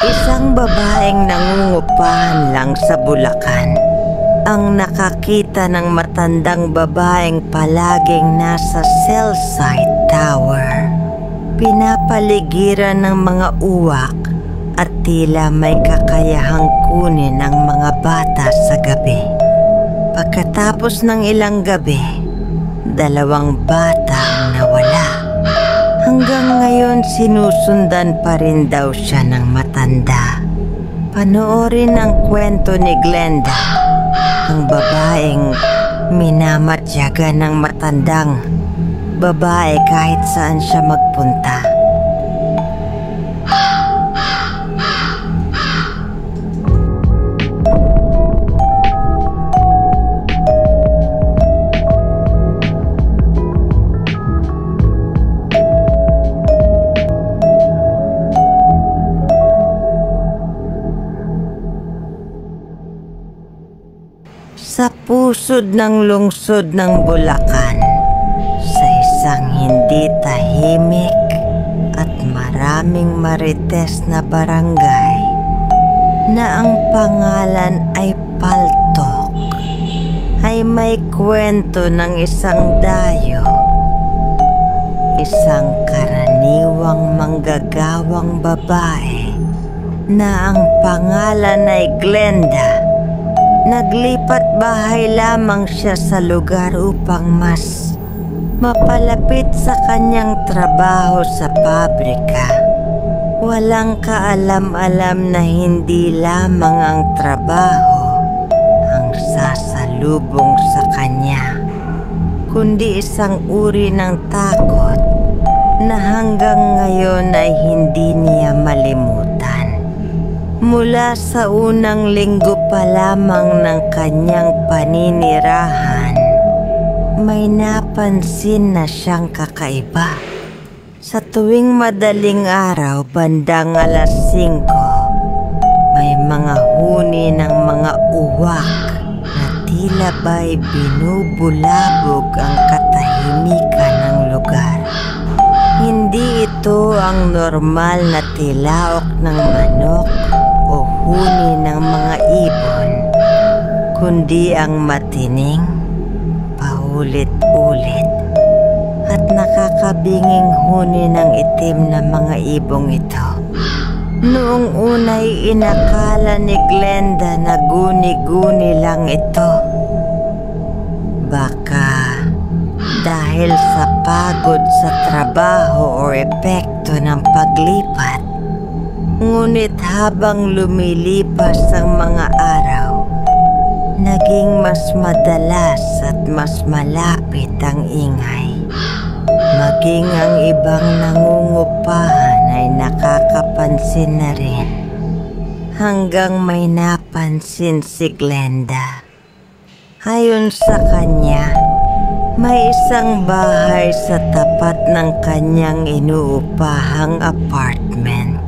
Isang babaeng nangungupahan lang sa Bulacan ang nakakita ng matandang babaeng palaging nasa cell site tower. Pinapaligiran ng mga uwak at tila may kakayahang kunin ang mga bata sa gabi. Pagkatapos ng ilang gabi, 2 bata ang nawala. Hanggang ngayon sinusundan pa rin daw siya ng matanda. Panoorin ang kwento ni Glenda, ang babaeng minamatyaga ng matandang babae kahit saan siya magpunta. Sa pusod ng lungsod ng Bulacan, sa isang hindi tahimik at maraming marites na barangay na ang pangalan ay Paltok, ay may kwento ng isang dayo, isang karaniwang manggagawang babae na ang pangalan ay Glenda. Naglipat bahay lamang siya sa lugar upang mas mapalapit sa kanyang trabaho sa pabrika. Walang kaalam-alam na hindi lamang ang trabaho ang sasalubong sa kanya, kundi isang uri ng takot na hanggang ngayon ay hindi niya malimutan. Mula sa unang linggo pa lamang ng kanyang paninirahan, may napansin na siyang kakaiba. Sa tuwing madaling araw, bandang 5:00, may mga huni ng mga uwak na tila ba'y binubulabog ang katahimikan ng lugar. Hindi ito ang normal na tilaok ng manok o huni ng mga ibon, kundi ang matining, paulit-ulit at nakakabinging huni ng itim na mga ibong ito. Noong una'y inakala ni Glenda na guni-guni lang ito. Baka dahil sa pagod sa trabaho o epekto ng paglipat. Ngunit habang lumilipas ang mga araw, naging mas madalas at mas malapit ang ingay. Maging ang ibang nangungupahan ay nakakapansin na rin. Hanggang may napansin si Glenda. Ayon sa kanya, may isang bahay sa tapat ng kanyang inuupahang apartment.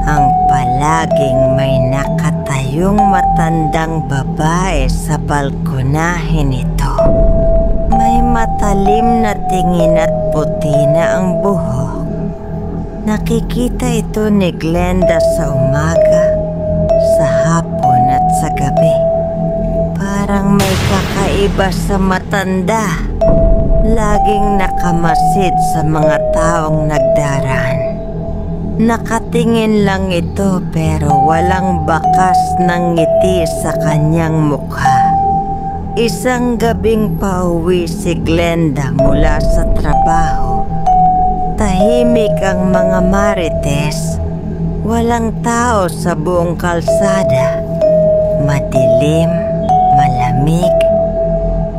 Ang palaging may nakatayong matandang babae sa balkonahe nito. May matalim na tingin at puti na ang buhok. Nakikita ito ni Glenda sa umaga, sa hapon at sa gabi. Parang may kakaiba sa matanda. Laging nakamasid sa mga taong nagdaraan. Nakatingin lang ito pero walang bakas ng ngiti sa kanyang mukha. Isang gabing pauwi si Glenda mula sa trabaho. Tahimik ang mga marites. Walang tao sa buong kalsada. Madilim, malamig,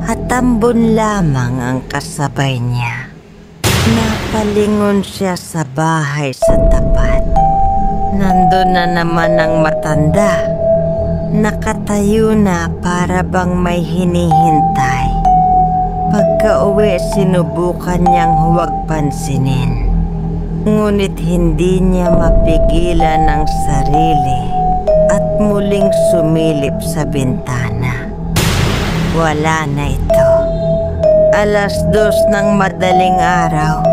at tambon lamang ang kasabay niya. Napalingon siya sa bahay sa tapat. Nandun na naman ang matanda. Nakatayo na para bang may hinihintay. Pagka-uwi, sinubukan niyang huwag pansinin. Ngunit hindi niya mapigilan ang sarili at muling sumilip sa bintana. Wala na ito. 2:00 ng madaling araw.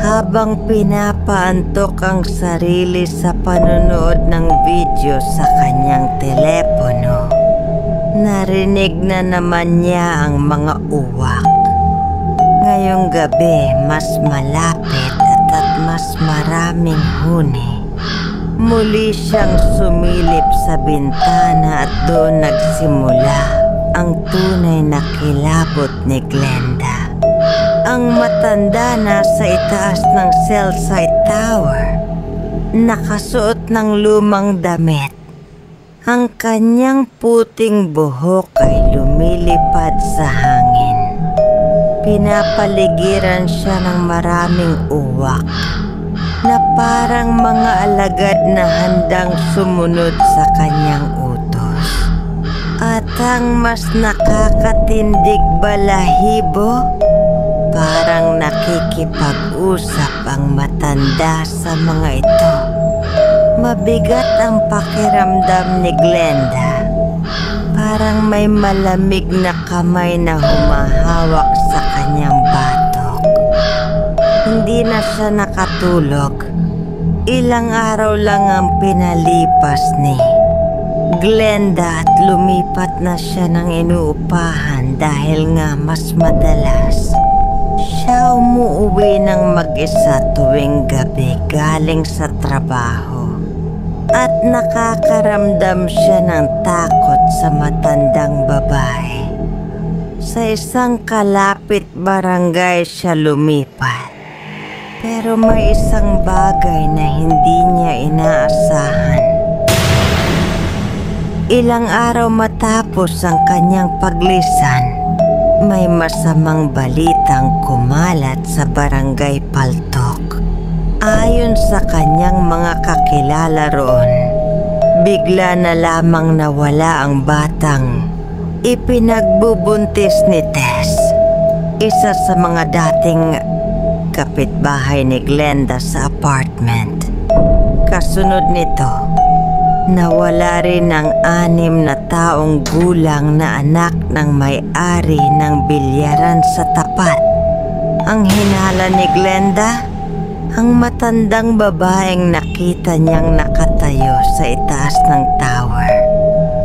Habang pinapaantok ang sarili sa panonood ng video sa kanyang telepono, narinig na naman niya ang mga uwak. Ngayong gabi, mas malapit at mas maraming huni. Muli siyang sumilip sa bintana at doon nagsimula ang tunay na kilabot ni Glenda. Ang matanda nasa itaas ng cell site tower, nakasuot ng lumang damit. Ang kanyang puting buhok ay lumilipad sa hangin. Pinapaligiran siya ng maraming uwak na parang mga alagad na handang sumunod sa kanyang utos. At ang mas nakakatindig balahibo, parang nakikipag-usap ang matanda sa mga ito. Mabigat ang pakiramdam ni Glenda. Parang may malamig na kamay na humahawak sa kanyang batok. Hindi na siya nakatulog. Ilang araw lang ang pinalipas ni Glenda at lumipat na siya ng inuupahan dahil nga mas madalas siya umuuwi ng mag-isa tuwing gabi galing sa trabaho. At nakakaramdam siya ng takot sa matandang babae. Sa isang kalapit barangay siya lumipat. Pero may isang bagay na hindi niya inaasahan. Ilang araw matapos ang kanyang paglisan, may masamang balitang kumalat sa barangay Paltok. Ayon sa kanyang mga kakilala roon, bigla na lamang nawala ang batang ipinagbubuntis ni Tess, isa sa mga dating kapitbahay ni Glenda sa apartment. Kasunod nito, nawala rin ang 6 na taong gulang na anak ng may-ari ng bilyaran sa tapat. Ang hinala ni Glenda, ang matandang babaeng nakita niyang nakatayo sa itaas ng tower.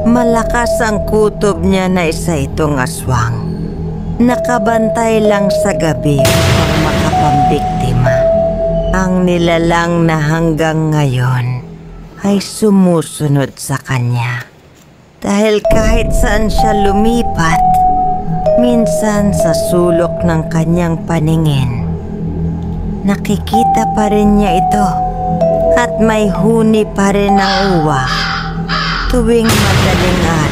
Malakas ang kutob niya na isa itong aswang. Nakabantay lang sa gabi upang makapambiktima. Ang nilalang na hanggang ngayon ay sumusunod sa kanya. Dahil kahit saan siya lumipat, minsan sa sulok ng kanyang paningin, nakikita pa rin niya ito at may huni pa rin ang uwak tuwing madaling araw.